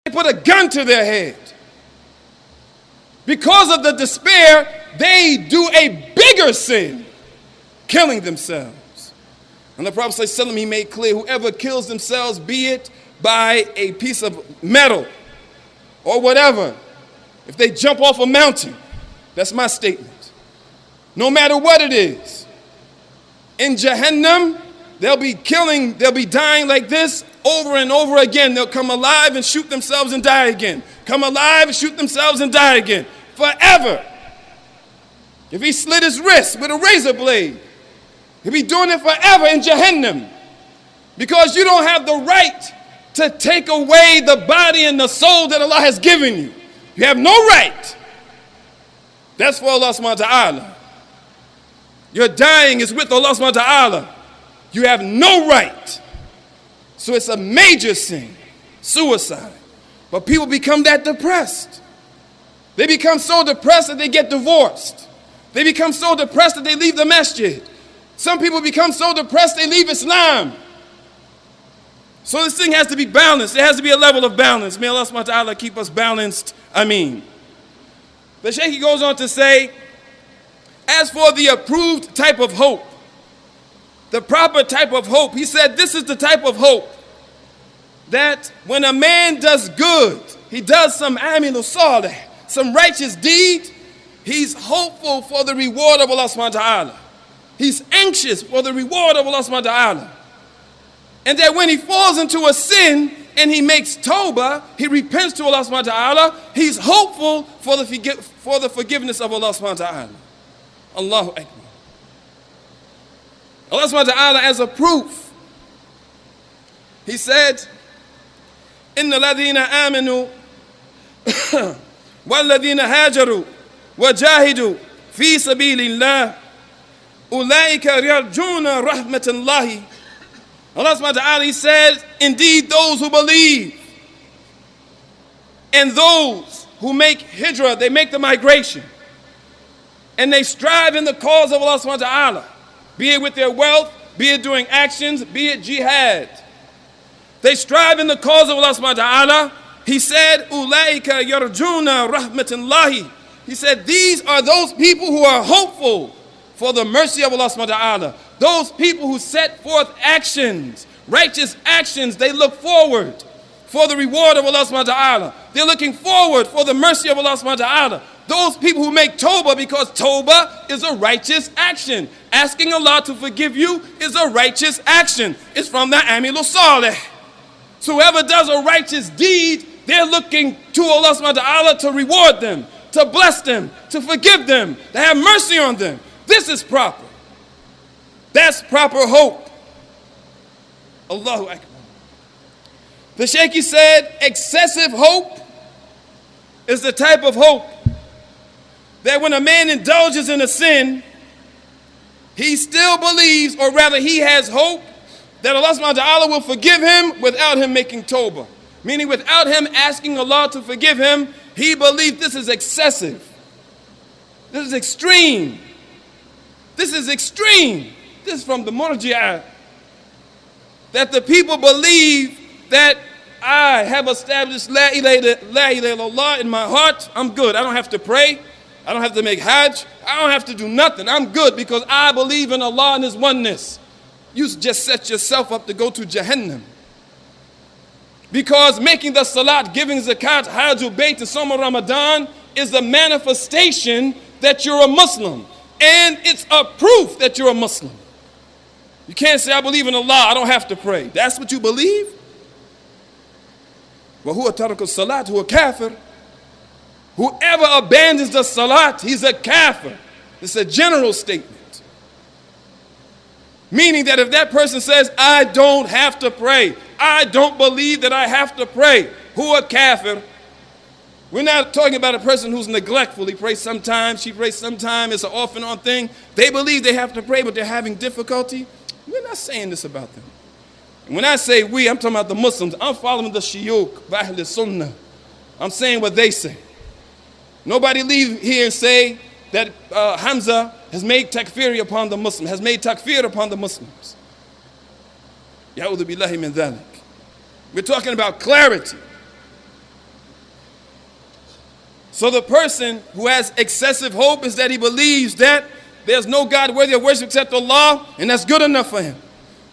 They put a gun to their head. Because of the despair, they do a bigger sin, killing themselves. And the Prophet ﷺ, he made clear, whoever kills themselves, be it by a piece of metal or whatever, if they jump off a mountain, that's my statement. No matter what it is, in Jahannam, they'll be dying like this over and over again. They'll come alive and shoot themselves and die again. Come alive and shoot themselves and die again. Forever. If he slit his wrist with a razor blade, he'll be doing it forever in Jahannam. Because you don't have the right to take away the body and the soul that Allah has given you. You have no right. That's for Allah subhanahu wa ta'ala. Your dying is with Allah subhanahu wa ta'ala. You have no right. So it's a major sin, suicide. But people become that depressed. They become so depressed that they get divorced. They become so depressed that they leave the masjid. Some people become so depressed they leave Islam. So this thing has to be balanced. There has to be a level of balance. May Allah subhanahu wa ta'ala keep us balanced. Ameen. The Shaykh goes on to say, as for the approved type of hope, the proper type of hope, he said this is the type of hope that when a man does good, he does some amilus salih, some righteous deed, he's hopeful for the reward of Allah subhanahu wa ta'ala. He's anxious for the reward of Allah subhanahu wa ta'ala. And that when he falls into a sin and he makes tawbah, he repents to Allah subhanahu wa ta'ala, he's hopeful for the forgiveness of Allah subhanahu wa ta'ala. Allahu Akbar. Allah subhanahu wa ta'ala, as a proof, he said, Inna ladhina amanu walladhina hajaru wajahidu fi sabilillah ulaika yarjuna rahmatallahi. Allah subhanahu wa ta'ala, he says, indeed those who believe and those who make hijrah, they make the migration, and they strive in the cause of Allah subhanahu wa ta'ala, be it with their wealth, be it doing actions, be it jihad. They strive in the cause of Allah subhanahu wa ta'ala. He said, Ulaika yarjuna rahmatallahi. He said, these are those people who are hopeful for the mercy of Allah subhanahu wa ta'ala. Those people who set forth actions, righteous actions, they look forward for the reward of Allah subhanahu wa ta'ala. They're looking forward for the mercy of Allah subhanahu wa ta'ala. Those people who make tawbah, because tawbah is a righteous action. Asking Allah to forgive you is a righteous action. It's from the amilus salih. So whoever does a righteous deed, they're looking to Allah subhanahu wa ta'ala to reward them, to bless them, to forgive them, to have mercy on them. This is proper. That's proper hope. Allahu Akbar. The Shaykh said, excessive hope is the type of hope that when a man indulges in a sin, he still believes, or rather he has hope, that Allah subhanahu wa ta'ala will forgive him without him making tawbah. Meaning without him asking Allah to forgive him, he believes this is excessive. This is extreme. This is extreme. This is from the Murji'ah. That the people believe that I have established La ilaha illallah in my heart. I'm good. I don't have to pray. I don't have to make hajj. I don't have to do nothing. I'm good because I believe in Allah and His oneness. You just set yourself up to go to Jahannam. Because making the salat, giving zakat, hajj, bayt, and Sawm Ramadan is a manifestation that you're a Muslim. And it's a proof that you're a Muslim. You can't say, I believe in Allah, I don't have to pray. That's what you believe? وَهُوَ تَرَكُ الصَّلَاةِ هُوَ كَافِرٌ. Whoever abandons the salat, he's a kafir. It's a general statement. Meaning that if that person says, I don't have to pray, I don't believe that I have to pray, who a kafir? We're not talking about a person who's neglectful. He prays sometimes, she prays sometimes, it's an off and on thing. They believe they have to pray, but they're having difficulty. We're not saying this about them. And when I say we, I'm talking about the Muslims. I'm following the shiyukh, OnTheSunnah. I'm saying what they say. Nobody leave here and say that Hamzah has made takfir upon the Muslims, has made takfir upon the Muslims. Ya'udhu billahi min dhalik. We're talking about clarity. So the person who has excessive hope is that he believes that there's no God worthy of worship except Allah, and that's good enough for him.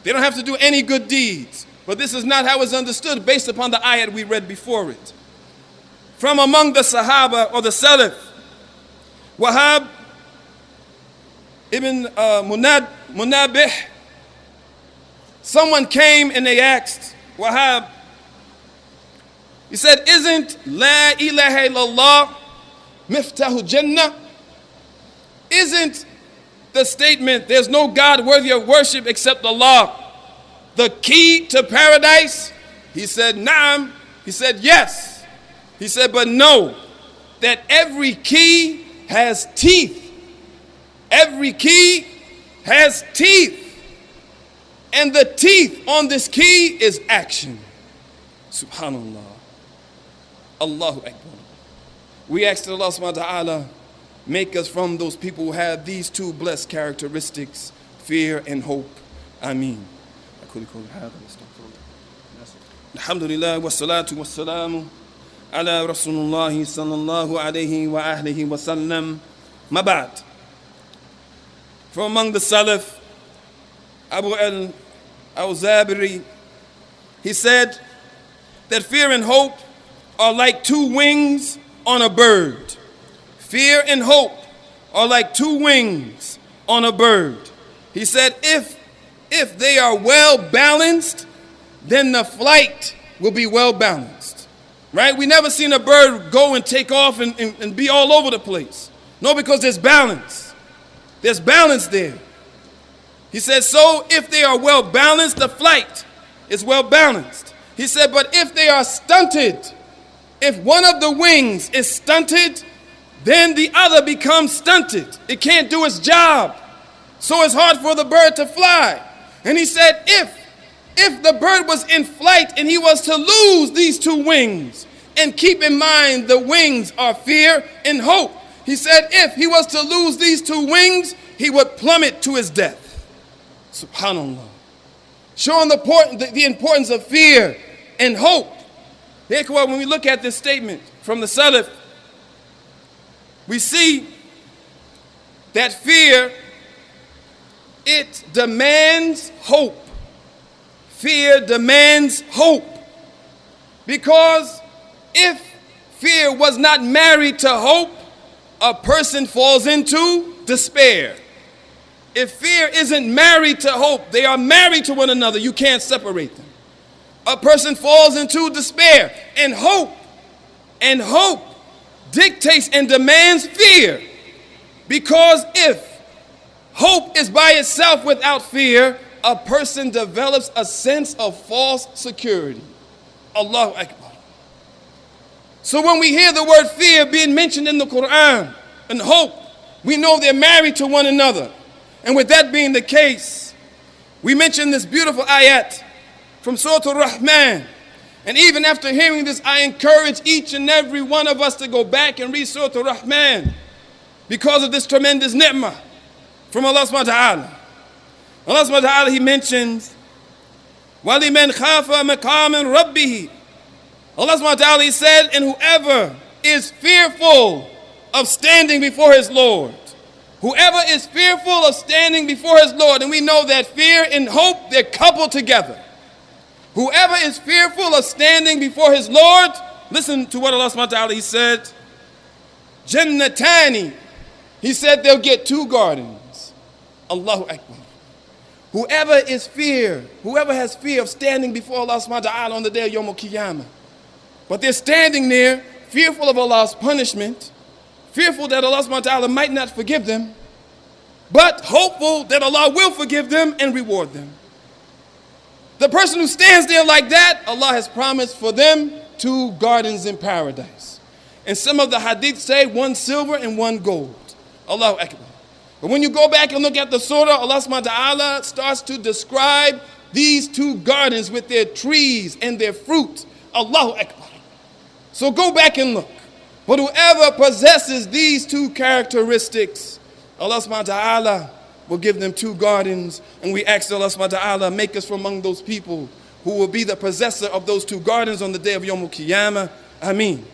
They don't have to do any good deeds. But this is not how it's understood based upon the ayat we read before it. From among the Sahaba or the Salaf, Wahab ibn Munabih, someone came and they asked Wahab, he said, isn't La ilaha illallah miftahu jannah? Isn't the statement, there's no God worthy of worship except Allah, the key to paradise? He said, Naam. He said, yes. He said, but no, that every key has teeth. Every key has teeth. And the teeth on this key is action. Subhanallah. Allahu Akbar. We ask that Allah subhanahu wa ta'ala make us from those people who have these two blessed characteristics, fear and hope. Ameen. Alhamdulillah wa salatu wa salamu ala Rasulullah sallallahu alayhi wa ahlihi wa sallam. Mabad. From among the Salaf, Abu al-Zabiri, he said that fear and hope are like two wings on a bird. Fear and hope are like two wings on a bird. He said if they are well balanced, then the flight will be well balanced. Right? We never seen a bird go and take off and be all over the place. No, because there's balance. There's balance there. He said, so if they are well balanced, the flight is well balanced. He said, but if they are stunted, if one of the wings is stunted, then the other becomes stunted. It can't do its job. So it's hard for the bird to fly. And he said, if the bird was in flight and he was to lose these two wings, and keep in mind the wings are fear and hope. He said, if he was to lose these two wings, he would plummet to his death. Subhanallah. Showing the importance of fear and hope. Therefore, when we look at this statement from the Salaf, we see that fear, it demands hope. Fear demands hope. Because if fear was not married to hope, a person falls into despair. If fear isn't married to hope, they are married to one another. You can't separate them. A person falls into despair. And hope dictates and demands fear. Because if hope is by itself without fear, a person develops a sense of false security. Allahu Akbar. So when we hear the word fear being mentioned in the Quran and hope, we know they're married to one another. And with that being the case, we mentioned this beautiful ayat from Surah Ar-Rahman. And even after hearing this, I encourage each and every one of us to go back and read Surah Ar-Rahman because of this tremendous ni'mah from Allah subhanahu wa ta'ala. Allah subhanahu wa ta'ala, He mentions, وَلِمَنْ خَافَ مَقَامٍ رَبِّهِ. Allah subhanahu wa ta'ala, He said, and whoever is fearful of standing before his Lord. Whoever is fearful of standing before his Lord, and we know that fear and hope, they're coupled together. Whoever is fearful of standing before his Lord, listen to what Allah subhanahu wa ta'ala, He said, Jannatani. He said they'll get two gardens. Allahu Akbar. Whoever has fear of standing before Allah subhanahu wa ta'ala on the day of Yawm al-Qiyamah, but they're standing there fearful of Allah's punishment, fearful that Allah subhanahu wa ta'ala might not forgive them, but hopeful that Allah will forgive them and reward them. The person who stands there like that, Allah has promised for them two gardens in paradise. And some of the hadith say one silver and one gold. Allahu Akbar. But when you go back and look at the surah, Allah subhanahu wa ta'ala starts to describe these two gardens with their trees and their fruit. Allahu Akbar. So go back and look. But whoever possesses these two characteristics, Allah subhanahu wa ta'ala will give them two gardens. And we ask Allah subhanahu wa ta'ala, make us from among those people who will be the possessor of those two gardens on the day of Yawm al-Qiyamah. Ameen.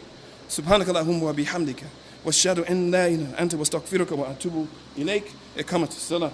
سبحانك اللهم وبحمدك واشهد ان لا اله الا انت واستغفرك واتوب اليك. إقامة الصلاة.